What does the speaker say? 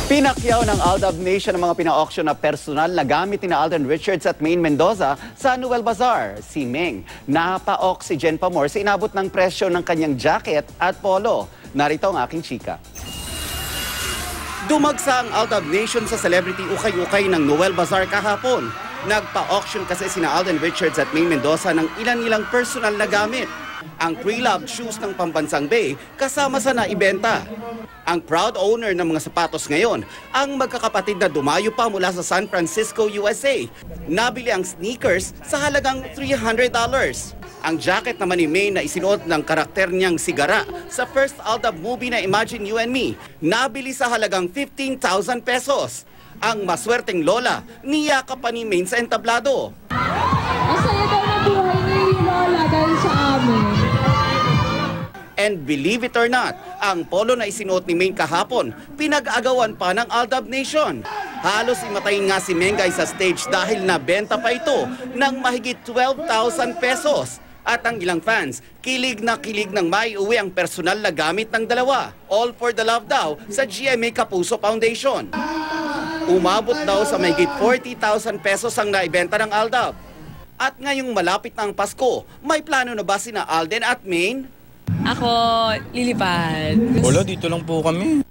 Pinakyaw ng Aldab Nation ang mga pina-auction na personal na gamit ni Alden Richards at Maine Mendoza sa Noel Bazaar. Si Meng napa-oxygen pa more sa inabot ng presyo ng kanyang jacket at polo. Narito ang aking chika. Dumagsa ang Aldab Nation sa celebrity ukay-ukay ng Noel Bazaar kahapon. Nagpa-auction kasi sina Alden Richards at Maine Mendoza ng ilan-ilang personal na gamit. Ang pre-loved shoes ng Pambansang Bay kasama sa naibenta. Ang proud owner ng mga sapatos ngayon, ang magkakapatid na dumayo pa mula sa San Francisco, USA. Nabili ang sneakers sa halagang $300. Ang jacket naman ni May na isinuot ng karakter niyang Sigara sa first Aldab movie na Imagine You and Me, nabili sa halagang 15,000 pesos. Ang maswerteng lola, niyakap pa ni May sa entablado. Masaya daw na buhay ni Lola dahil sa amin. And believe it or not, ang polo na isinuot ni Maine kahapon, pinag-agawan pa ng Aldab Nation. Halos imatayin nga si Mengay sa stage dahil nabenta pa ito ng mahigit 12,000 pesos. At ang ilang fans, kilig na kilig nang maiuwi ang personal na gamit ng dalawa. All for the love daw sa GMA Kapuso Foundation. Umabot daw sa mahigit 40,000 pesos ang naibenta ng Aldab. At ngayong malapit na ang Pasko, may plano na ba sina Alden at Maine? Ako, lilipad. Wala, dito lang po kami.